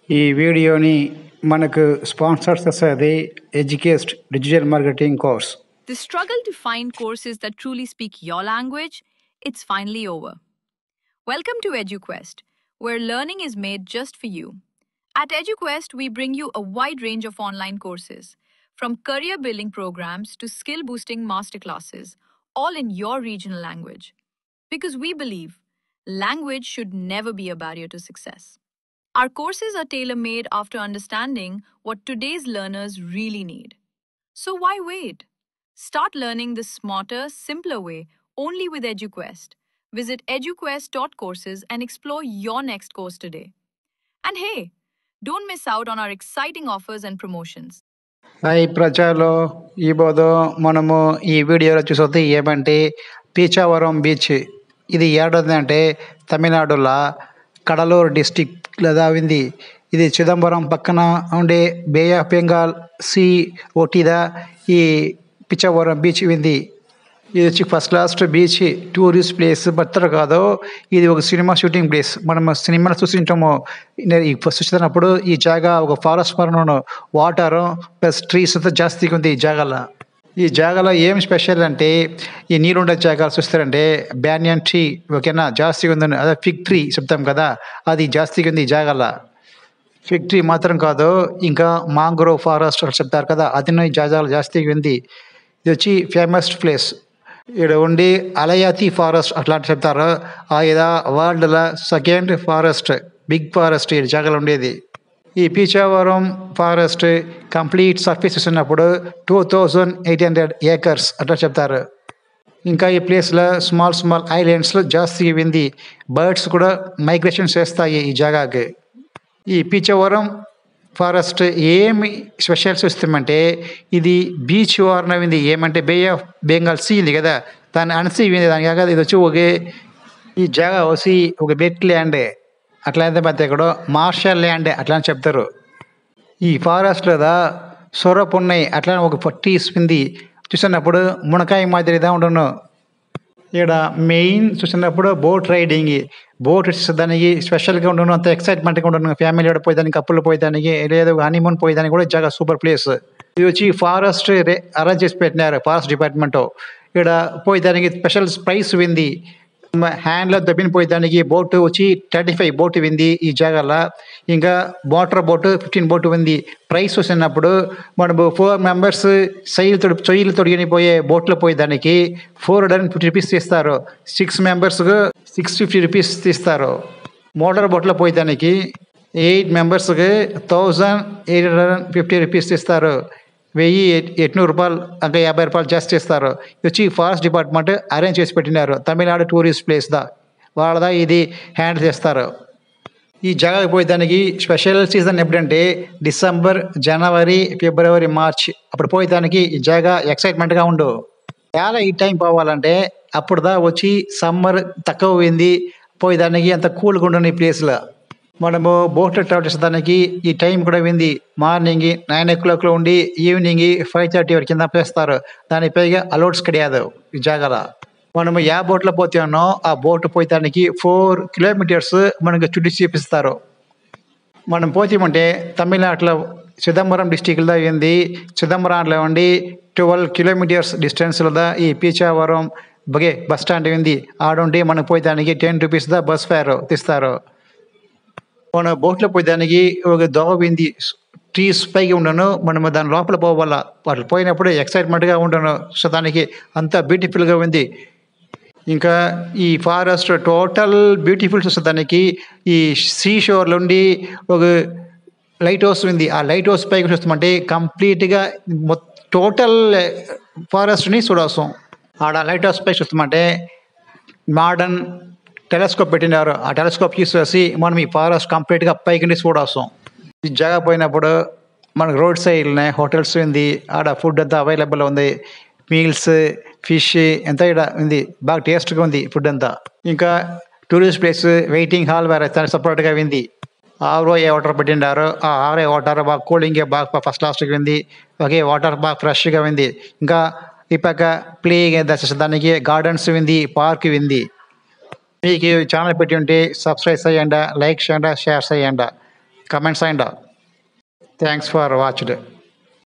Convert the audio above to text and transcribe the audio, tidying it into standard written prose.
ఈ వీడియోని మనకు స్పాన్సర్ చేసేది ఎడ్యుకేస్ట్ digital marketing course. The struggle to find courses that truly speak your language, it's finally over. Welcome to EduQuest, where learning is made just for you. At EduQuest, we bring you a wide range of online courses, from career building programs to skill boosting masterclasses, all in your regional language. Because we believe language should never be a barrier to success. Our courses are tailor-made after understanding what today's learners really need. So why wait? Start learning the smarter, simpler way only with EduQuest. Visit eduquest.courses and explore your next course today. And hey, don't miss out on our exciting offers and promotions. Hi ప్రజలు, ఈరోజు మనము ఈ వీడియోలో చూసేది ఏమంటే పీచావరం beach. ఇది ఏడాది తమిళనాడులో కడలూరు డిస్టిక్ లేదా ఉంది. ఇది చిదంబరం పక్కన ఉండే బే ఆఫ్ బెంగాల్ సీ ఒకటిదా ఈ పిచ్చావరం బీచ్ ఉంది. ఇది వచ్చి first class beach, tourist place బత్తర కాదు. ఇది ఒక సినిమా షూటింగ్ ప్లేస్. మనం సినిమాలో చూసింటాము. ఫస్ట్ చూసినప్పుడు ఈ జాగా ఒక ఫారెస్ట్ మరణం, వాటర్ ప్లస్ ట్రీస్ అంతా జాస్తిగా ఉంది ఈ జాగాలో. ఈ జాగాలో ఏం స్పెషల్ అంటే ఈ నీరుండే జాగాలు చూస్తారంటే బ్యానియన్ ట్రీ ఓకేనా జాస్తిగా ఉందని, అదే ఫిగ్ ట్రీ చెప్తాం కదా, అది జాస్తిగా ఉంది ఈ జాగాలో. ఫిగ్ ట్రీ మాత్రం కాదు, ఇంకా మాంగ్రోవ్ ఫారెస్ట్ చెప్తారు కదా, అది ఈ జాగాలో జాస్తిగా ఉంది. ఇది వచ్చి ఫేమస్ ప్లేస్. ఇక్కడ ఉండి అలయాతి ఫారెస్ట్ అట్లాంటి చెప్తారు. ఇది వరల్డ్లో సెకండ్ ఫారెస్ట్, బిగ్ ఫారెస్ట్ ఈ జాగాలో ఉండేది. ఈ పీచావరం ఫారెస్ట్ కంప్లీట్ సర్ఫేస్ చూసినప్పుడు 2800 ఏకర్స్ అట్లా చెప్తారు. ఇంకా ఈ ప్లేస్లో స్మాల్ ఐలాండ్స్లో జాస్తి ఉంది. బర్డ్స్ కూడా మైగ్రేషన్ చేస్తాయి ఈ జాగాకి. ఈ పీచావరం ఫారెస్ట్ ఏమి స్పెషల్స్ వస్తామంటే ఇది బీచ్ వారణ ఉంది. ఏమంటే బే ఆఫ్ బెంగాల్ సీ ఉంది కదా, దాన్ని అణసి ఉంది. దాని కాక ఇది వచ్చి ఈ జాగా వచ్చి ఒక బెట్ ల్యాండ్ అట్లా అయితే ఇక్కడ మార్షల్ ల్యాండ్ అట్లా అని చెప్తారు. ఈ ఫారెస్ట్ లేదా సొరపు ఉన్నాయి అట్లా ఒక ట్రీస్ ఉంది. చూసినప్పుడు మునకాయ మాదిరిగా ఉండను. ఇక్కడ మెయిన్ చూసినప్పుడు బోట్ రైడింగ్, బోట్ దానికి స్పెషల్గా ఉండను, అంత ఎక్సైట్మెంట్గా ఉండను. ఫ్యామిలీ పోయేదానికి, కప్పులు పోయేదానికి, లేదు హనీమూన్ పోయేదానికి కూడా జాగా సూపర్ ప్లేస్. ఇది వచ్చి ఫారెస్ట్ అరేంజ్ చేసి పెట్టినారు ఫారెస్ట్ డిపార్ట్మెంట్. ఇక్కడ పోయేదానికి స్పెషల్ ప్రైస్ ఉంది. హ్యాండ్లో దబ్బిన పోయేదానికి బోటు వచ్చి 35 బోటు ఉంది ఈ జాగాలో. ఇంకా వాటర్ బోటు 15 బోటు ఉంది. ప్రైస్ వచ్చినప్పుడు మనము 4 మెంబర్స్ చొయ్యలు తొడిగిని పోయే బోట్లో పోయేదానికి 450 రూపీస్ తీస్తారు. 6 మెంబర్స్కు 650 రూపీస్ తీస్తారు. మోటార్ బోట్లో పోయేదానికి 8 మెంబర్స్కి 1850 రూపీస్ తీస్తారు. 1800 రూపాయలు, ఇంకా 50 రూపాయలు జాస్తి ఇస్తారు. ఇది వచ్చి ఫారెస్ట్ డిపార్ట్మెంట్ అరేంజ్ చేసి పెట్టినారు. తమిళనాడు టూరిస్ట్ ప్లేస్ వాళ్ళదా ఇది హ్యాండిల్ చేస్తారు. ఈ జాగాకి పోయేదానికి స్పెషల్ సీజన్ ఎప్పుడంటే డిసెంబర్, జనవరి, ఫిబ్రవరి, మార్చ్ అప్పుడు పోయేదానికి ఈ జాగా ఎక్సైట్మెంట్గా ఉండు. చాలా ఈ టైం పోవాలంటే అప్పుడుదా వచ్చి సమ్మర్ తక్కువ పోయింది, పోయేదానికి అంత కూల్గా ఉండను ఈ ప్లేస్లో. మనము బోట్లో ట్రావెల్ చేసేదానికి ఈ టైం కూడా ఉంది. మార్నింగ్ 9 o'clock ఉండి ఈవినింగ్ 5:30 వరకు కింద చేస్తారు. దాని పైగా అలౌట్స్ కడియాదు ఈ జాగాలో. మనము ఏ బోట్లో పోతానో ఆ బోట్ పోయేదానికి 4 kilometers మనకు చుట్టి చూపిస్తారు. మనం పోతామంటే తమిళనాడులో చిదంబరం డిస్టిక్లో ఉంది. చిదంబరంలో ఉండి 12 kilometers డిస్టెన్స్లో ఈ పీచావరం బస్ స్టాండ్ ఉంది. ఆడుండి మనకు పోయేదానికి 10 రూపీస్ బస్ ఫేర్ తీస్తారు. మన బోట్లో పోయేదానికి ఒక దోవ ఉంది, ట్రీస్ పైకి ఉండను. మనము దాని లోపల పోవాలా. వాళ్ళు పోయినప్పుడు ఎక్సైట్మెంట్గా ఉండను. సో దానికి అంత బ్యూటిఫుల్గా ఉంది. ఇంకా ఈ ఫారెస్ట్ టోటల్ బ్యూటిఫుల్ చూసేదానికి ఈ సీ షోర్లో ఉండి ఒక లైట్ హౌస్ ఉంది. ఆ లైట్ హౌస్ పైకి చూస్తామంటే కంప్లీట్గా టోటల్ ఫారెస్ట్ని చూడవస్తాం. ఆడ లైట్ హౌస్ పైకి చూస్తామంటే మోడర్న్ టెలిస్కోప్ పెట్టినారు. ఆ టెలిస్కోప్ చూసేసి మనం ఈ ఫారెస్ట్ కంప్లీట్గా పైకి చూడవస్తాం. ఈ జాగా పోయినప్పుడు మనకు రోడ్ సైడ్నే హోటల్స్ ఉంది. ఆడ ఫుడ్ అంతా అవైలబుల్ ఉంది. మీల్స్, ఫిష్ ఎంత ఇక్కడ ఉంది. బాగా టేస్ట్గా ఉంది ఫుడ్ అంతా. ఇంకా టూరిస్ట్ ప్లేస్ వెయిటింగ్ హాల్ వేరే సపరేట్గా ఉంది. RO వాటర్ పెట్టినారు. ఆ RO వాటర్ బాగా కూలింగ్ బాగా ఫస్ట్ క్లాస్గా ఉంది. ఒకే వాటర్ బాగా ఫ్రెష్గా ఉంది. ఇంకా ఈ పక్క ప్లే దానికి గార్డెన్స్ ఉంది, పార్క్ ఉంది. మీకు ఛానల్ పెట్టి ఉంటే సబ్స్క్రైబ్ చేయండి, లైక్ చేయండి, షేర్ చేయండి. Comments and thanks for watched.